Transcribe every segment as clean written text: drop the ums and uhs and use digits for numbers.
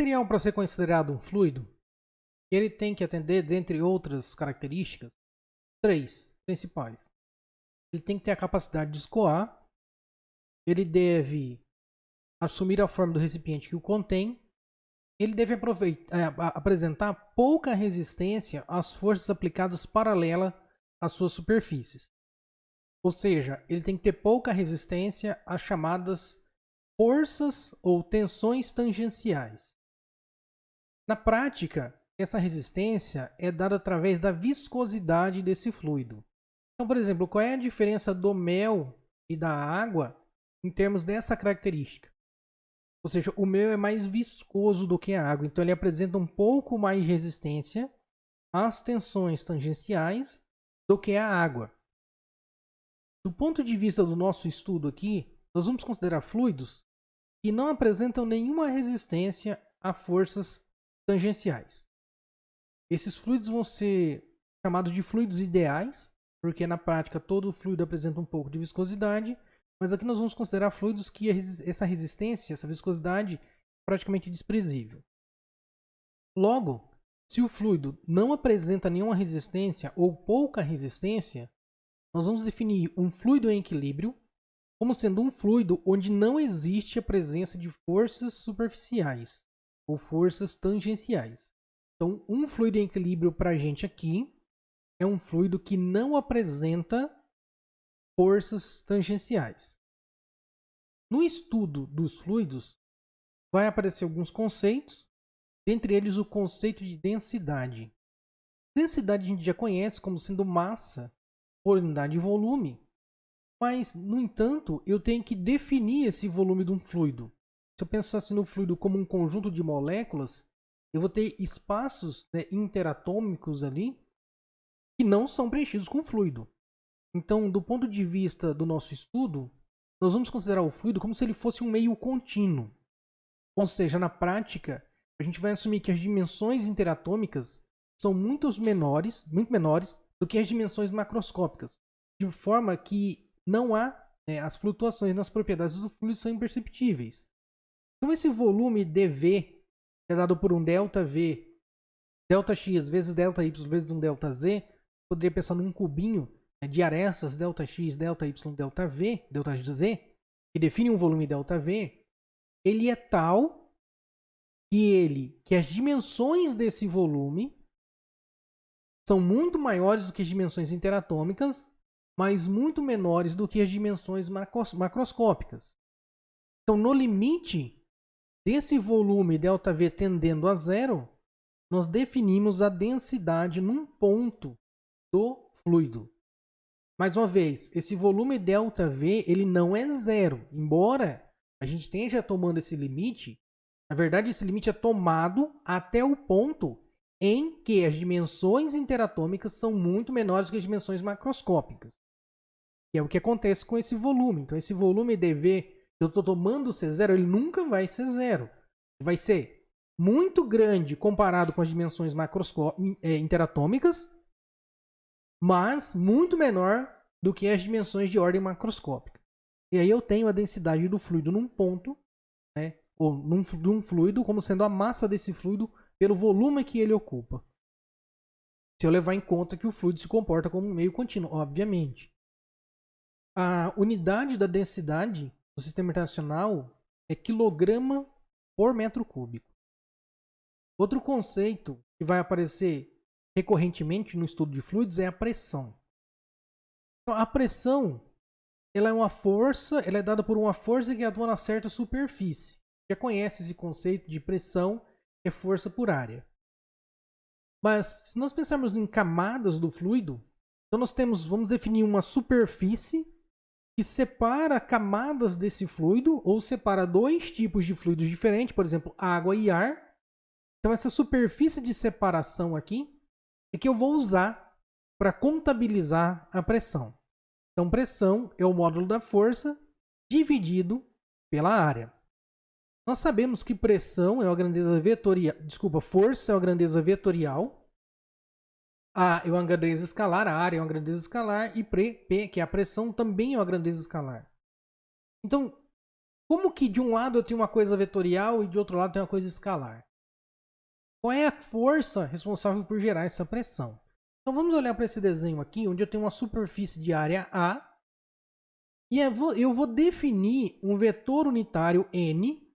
material, para ser considerado um fluido, ele tem que atender, dentre outras características, três principais. Ele tem que ter a capacidade de escoar, ele deve assumir a forma do recipiente que o contém, ele deve apresentar pouca resistência às forças aplicadas paralela às suas superfícies. Ou seja, ele tem que ter pouca resistência às chamadas forças ou tensões tangenciais. Na prática, essa resistência é dada através da viscosidade desse fluido. Então, por exemplo, qual é a diferença do mel e da água em termos dessa característica? Ou seja, o mel é mais viscoso do que a água, então ele apresenta um pouco mais de resistência às tensões tangenciais do que a água. Do ponto de vista do nosso estudo aqui, nós vamos considerar fluidos que não apresentam nenhuma resistência a forças tangenciais. Esses fluidos vão ser chamados de fluidos ideais, porque na prática todo fluido apresenta um pouco de viscosidade, mas aqui nós vamos considerar fluidos que essa resistência, essa viscosidade é praticamente desprezível. Logo, se o fluido não apresenta nenhuma resistência ou pouca resistência, nós vamos definir um fluido em equilíbrio como sendo um fluido onde não existe a presença de forças superficiais ou forças tangenciais. Então, um fluido em equilíbrio para a gente aqui é um fluido que não apresenta forças tangenciais. No estudo dos fluidos, vai aparecer alguns conceitos, dentre eles o conceito de densidade. Densidade a gente já conhece como sendo massa por unidade de volume, mas, no entanto, eu tenho que definir esse volume de um fluido. Se eu pensasse no fluido como um conjunto de moléculas, eu vou ter espaços, né, interatômicos ali que não são preenchidos com fluido. Então, do ponto de vista do nosso estudo, nós vamos considerar o fluido como se ele fosse um meio contínuo. Ou seja, na prática, a gente vai assumir que as dimensões interatômicas são muito menores do que as dimensões macroscópicas, de forma que não há, né, as flutuações nas propriedades do fluido são imperceptíveis. Então, esse volume dV é dado por um ΔV, ΔX vezes ΔY vezes um ΔZ, poderia pensar num cubinho, né, de arestas ΔX, ΔY, ΔV, ΔZ, que define um volume ΔV. Ele é tal que as dimensões desse volume são muito maiores do que as dimensões interatômicas, mas muito menores do que as dimensões macroscópicas. Então, no limite desse volume ΔV tendendo a zero, nós definimos a densidade num ponto do fluido. Mais uma vez, esse volume ΔV ele não é zero. Embora a gente esteja tomando esse limite, na verdade esse limite é tomado até o ponto em que as dimensões interatômicas são muito menores que as dimensões macroscópicas. Que é o que acontece com esse volume. Então, esse volume dV que eu estou tomando ser zero, ele nunca vai ser zero. Ele vai ser muito grande comparado com as dimensões interatômicas, mas muito menor do que as dimensões de ordem macroscópica. E aí eu tenho a densidade do fluido num ponto, né, ou num fluido, como sendo a massa desse fluido pelo volume que ele ocupa. Se eu levar em conta que o fluido se comporta como um meio contínuo, obviamente. A unidade da densidade do sistema internacional é quilograma por metro cúbico. Outro conceito que vai aparecer recorrentemente no estudo de fluidos é a pressão. Então, a pressão ela é uma força, ela é dada por uma força que atua na certa superfície. Já conhece esse conceito de pressão, que é força por área. Mas se nós pensarmos em camadas do fluido, então nós vamos definir uma superfície que separa camadas desse fluido, ou separa dois tipos de fluidos diferentes, por exemplo, água e ar. Então, essa superfície de separação aqui é que eu vou usar para contabilizar a pressão. Então, pressão é o módulo da força dividido pela área. Nós sabemos que pressão é uma grandeza vetorial, força é uma grandeza vetorial, A é uma grandeza escalar, a área é uma grandeza escalar e P, que é a pressão, também é uma grandeza escalar. Então, como que de um lado eu tenho uma coisa vetorial e de outro lado eu tenho uma coisa escalar? qual é a força responsável por gerar essa pressão. Então vamos olhar para esse desenho aqui, onde eu tenho uma superfície de área A, e eu vou definir um vetor unitário N,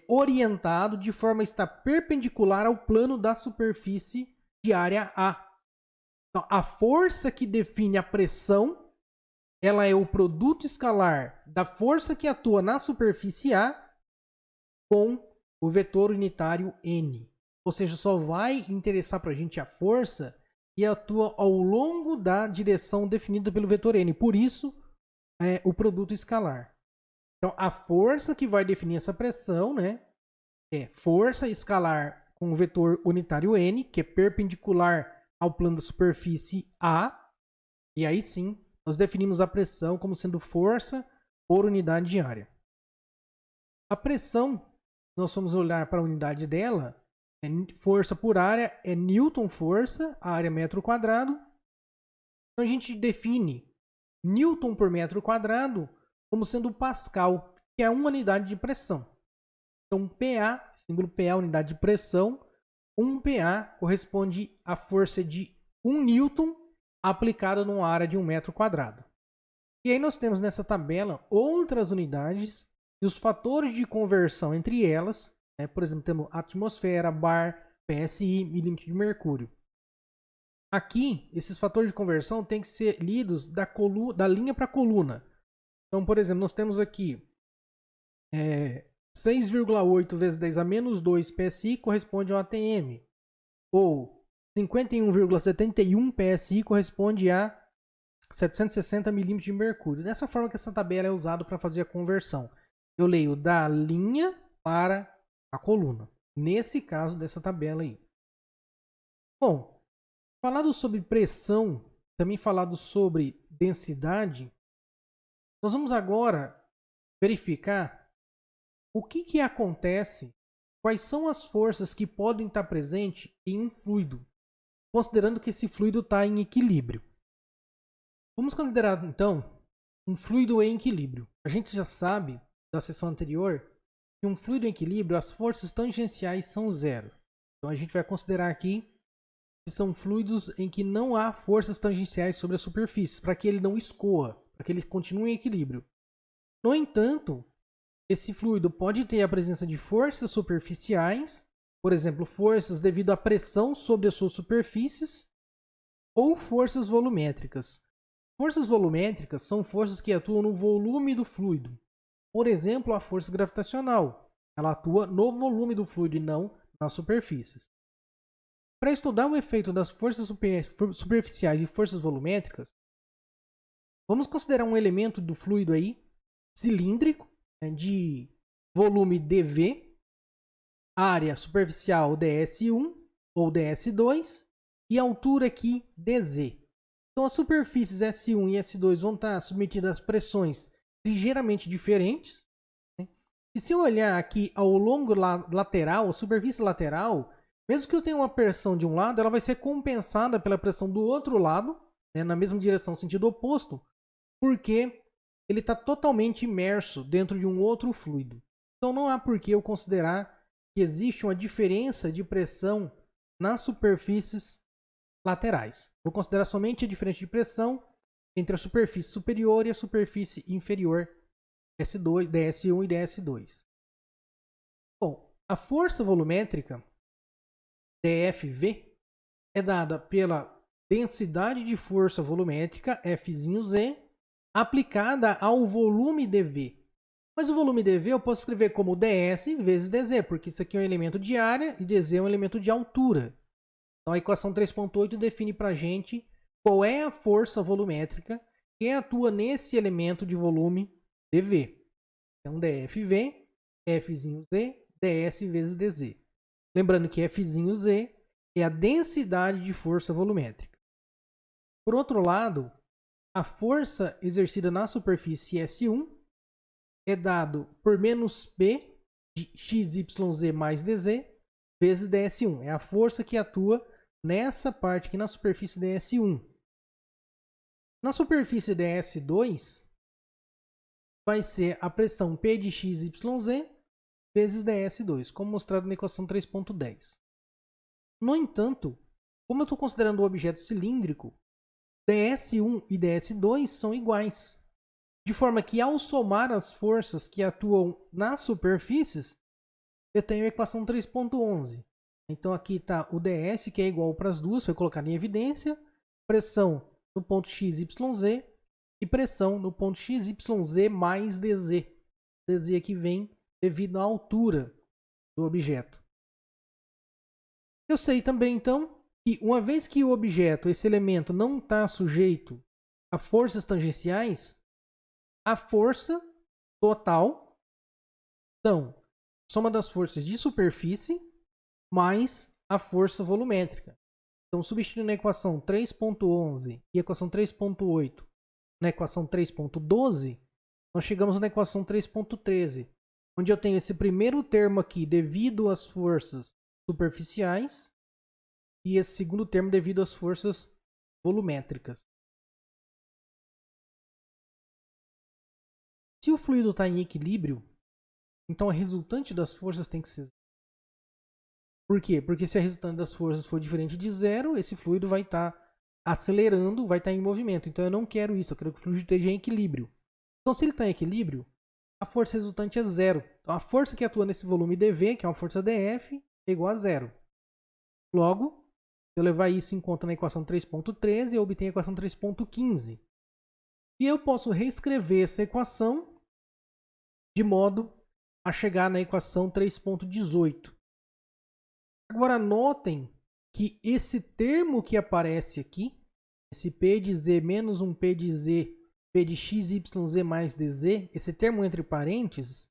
orientado de forma a estar perpendicular ao plano da superfície de área A. Então, a força que define a pressão, ela é o produto escalar da força que atua na superfície A com o vetor unitário N. Ou seja, só vai interessar para a gente a força que atua ao longo da direção definida pelo vetor N. Por isso, é o produto escalar. Então, a força que vai definir essa pressão, né, é força escalar com o vetor unitário N, que é perpendicular ao plano da superfície A. E aí sim, nós definimos a pressão como sendo força por unidade de área. A pressão, nós vamos olhar para a unidade dela, força por área é Newton força, área metro quadrado. Então a gente define Newton por metro quadrado como sendo Pascal, que é uma unidade de pressão. Então PA, símbolo PA, unidade de pressão, 1 PA corresponde à força de 1 Newton aplicada numa área de 1 metro quadrado. E aí nós temos nessa tabela outras unidades e os fatores de conversão entre elas, né? Por exemplo, temos atmosfera, bar, PSI, milímetro de mercúrio. Aqui, esses fatores de conversão têm que ser lidos da linha para a coluna. Então, por exemplo, nós temos aqui 6,8 vezes 10 a menos 2 PSI corresponde ao ATM. Ou 51,71 PSI corresponde a 760 milímetros de mercúrio. Dessa forma que essa tabela é usada para fazer a conversão. Eu leio da linha para a coluna. Nesse caso dessa tabela aí. Bom, falado sobre pressão, também falado sobre densidade, nós vamos agora verificar o que acontece, quais são as forças que podem estar presentes em um fluido, considerando que esse fluido está em equilíbrio. Vamos considerar, então, um fluido em equilíbrio. A gente já sabe, da sessão anterior, que um fluido em equilíbrio, as forças tangenciais são zero. Então, a gente vai considerar aqui que são fluidos em que não há forças tangenciais sobre a superfície, para que ele não escoa, para que ele continue em equilíbrio. No entanto, esse fluido pode ter a presença de forças superficiais, por exemplo, forças devido à pressão sobre as suas superfícies, ou forças volumétricas. Forças volumétricas são forças que atuam no volume do fluido. Por exemplo, a força gravitacional. Ela atua no volume do fluido e não nas superfícies. Para estudar o efeito das forças superficiais e forças volumétricas, vamos considerar um elemento do fluido aí, cilíndrico, de volume dV, área superficial ds1 ou ds2 e altura aqui dz. Então as superfícies S1 e S2 vão estar submetidas a pressões ligeiramente diferentes. E se eu olhar aqui ao longo lateral, a superfície lateral, mesmo que eu tenha uma pressão de um lado, ela vai ser compensada pela pressão do outro lado, na mesma direção, sentido oposto, porque ele está totalmente imerso dentro de um outro fluido. Então não há por que eu considerar que existe uma diferença de pressão nas superfícies laterais. Vou considerar somente a diferença de pressão entre a superfície superior e a superfície inferior, S2, ds1 e ds2. Bom, a força volumétrica, DFV, é dada pela densidade de força volumétrica, Fz, aplicada ao volume dV. Mas o volume dV eu posso escrever como ds vezes dz, porque isso aqui é um elemento de área e dz é um elemento de altura. Então a equação 3.8 define para a gente qual é a força volumétrica que atua nesse elemento de volume dV. Então dFV, Fz, ds vezes dz. Lembrando que Fz é a densidade de força volumétrica. Por outro lado, a força exercida na superfície S1 é dado por menos P de XYZ mais DZ vezes ds1. É a força que atua nessa parte aqui na superfície ds1. Na superfície ds2 vai ser a pressão P de XYZ vezes ds2, como mostrado na equação 3.10. No entanto, como eu estou considerando o objeto cilíndrico, ds1 e ds2 são iguais. De forma que, ao somar as forças que atuam nas superfícies, eu tenho a equação 3.11. Então aqui está o ds, que é igual para as duas, foi colocado em evidência. Pressão no ponto x, y, z. E pressão no ponto x, y, z mais dz. Dz aqui vem devido à altura do objeto. Eu sei também, então, que uma vez que o objeto, esse elemento, não está sujeito a forças tangenciais, a força total são soma das forças de superfície mais a força volumétrica. Então, substituindo a equação 3.11 e a equação 3.8 na equação 3.12, nós chegamos na equação 3.13, onde eu tenho esse primeiro termo aqui devido às forças superficiais e esse segundo termo devido às forças volumétricas. Se o fluido está em equilíbrio, então a resultante das forças tem que ser zero. Por quê? Porque se a resultante das forças for diferente de zero, esse fluido vai estar acelerando, vai estar em movimento. Então eu não quero isso, eu quero que o fluido esteja em equilíbrio. Então se ele está em equilíbrio, a força resultante é zero. Então a força que atua nesse volume dV, que é uma força dF, é igual a zero. Logo, se eu levar isso em conta na equação 3.13, eu obtenho a equação 3.15. E eu posso reescrever essa equação de modo a chegar na equação 3.18. Agora notem que esse termo que aparece aqui, esse P de Z menos um P de Z, P de x, y, z mais dz, esse termo entre parênteses,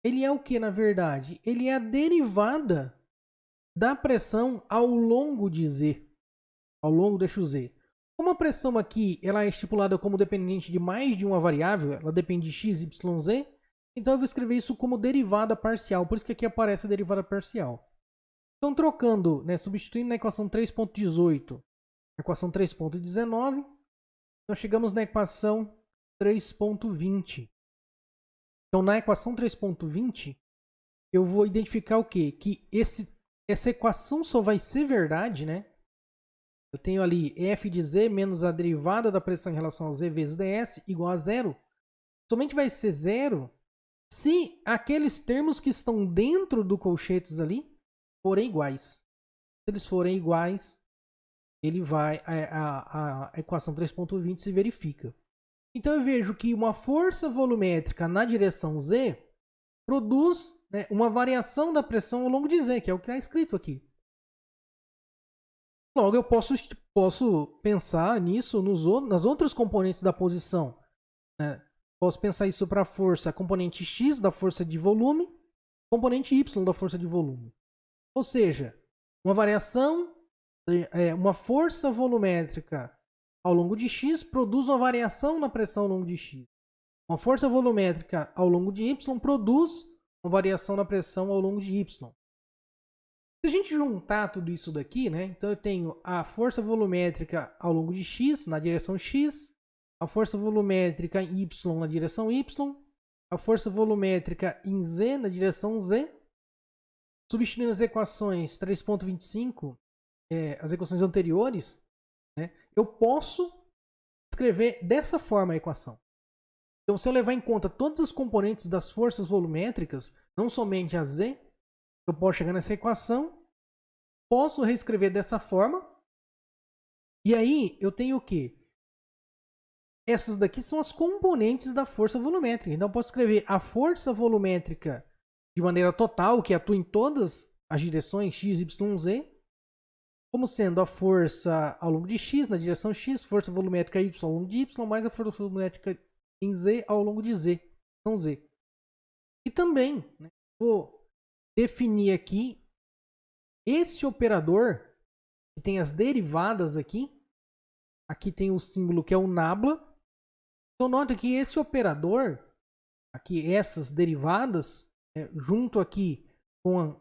ele é o que na verdade? Ele é a derivada da pressão ao longo de Z, ao longo do eixo Z. Como a pressão aqui ela é estipulada como dependente de mais de uma variável, ela depende de x, y, z, então eu vou escrever isso como derivada parcial, por isso que aqui aparece a derivada parcial. Então, trocando, substituindo na equação 3.18, a equação 3.19, nós chegamos na equação 3.20. Então, na equação 3.20, eu vou identificar o quê? Que essa equação só vai ser verdade, né? Eu tenho ali f de z menos a derivada da pressão em relação ao z vezes ds igual a zero. Somente vai ser zero se aqueles termos que estão dentro do colchetes ali forem iguais. Se eles forem iguais, ele vai a equação 3.20 se verifica. Então eu vejo que uma força volumétrica na direção z produz uma variação da pressão ao longo de z, que é o que está escrito aqui. Logo, eu posso pensar nisso nas outras componentes da posição. Né? Posso pensar isso para a força, componente x da força de volume, componente y da força de volume. Ou seja, uma variação, uma força volumétrica ao longo de x produz uma variação na pressão ao longo de x. Uma força volumétrica ao longo de y produz uma variação na pressão ao longo de y. Se a gente juntar tudo isso daqui, então eu tenho a força volumétrica ao longo de x, na direção x, a força volumétrica em y na direção y, a força volumétrica em z na direção z. Substituindo as equações 3.25, as equações anteriores, eu posso escrever dessa forma a equação. Então, se eu levar em conta todas as componentes das forças volumétricas, não somente a z, eu posso chegar nessa equação, posso reescrever dessa forma, e aí eu tenho o quê? Essas daqui são as componentes da força volumétrica. Então, eu posso escrever a força volumétrica de maneira total, que atua em todas as direções x, y, z, como sendo a força ao longo de x na direção x, força volumétrica y ao longo de y, mais a força volumétrica em z ao longo de z, são z. E também vou definir aqui esse operador, que tem as derivadas aqui. Aqui tem o símbolo que é o nabla. Então, nota que esse operador, aqui essas derivadas, junto aqui com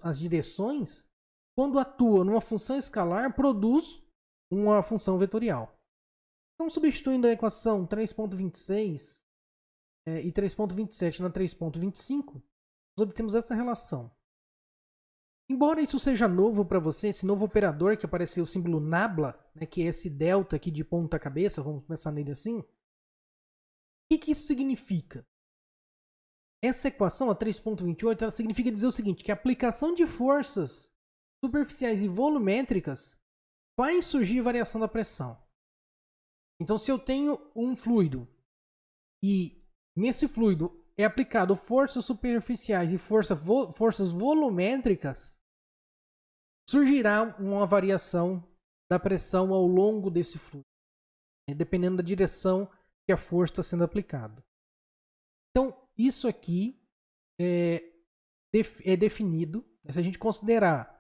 as direções, quando atua numa função escalar, produz uma função vetorial. Então, substituindo a equação 3.26 e 3.27 na 3.25, nós obtemos essa relação. Embora isso seja novo para você, esse novo operador que apareceu o símbolo nabla, né, que é esse delta aqui de ponta cabeça, vamos pensar nele assim. O que isso significa? Essa equação, a 3.28, ela significa dizer o seguinte, que a aplicação de forças superficiais e volumétricas faz surgir variação da pressão. Então, se eu tenho um fluido e nesse fluido é aplicado forças superficiais e forças volumétricas, surgirá uma variação da pressão ao longo desse fluido, dependendo da direção que a força está sendo aplicada. Então, isso aqui é definido se a gente considerar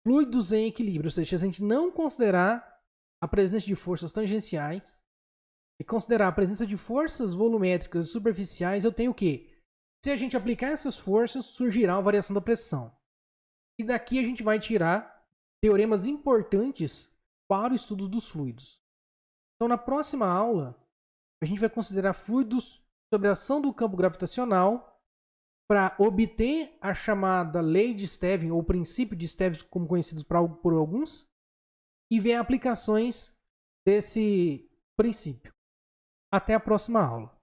fluidos em equilíbrio, ou seja, se a gente não considerar a presença de forças tangenciais e considerar a presença de forças volumétricas e superficiais, eu tenho o quê? Se a gente aplicar essas forças, surgirá uma variação da pressão. E daqui a gente vai tirar teoremas importantes para o estudo dos fluidos. Então, na próxima aula, a gente vai considerar fluidos sobre a ação do campo gravitacional para obter a chamada lei de Stevin, ou princípio de Stevin, como conhecido por alguns, e ver aplicações desse princípio. Até a próxima aula.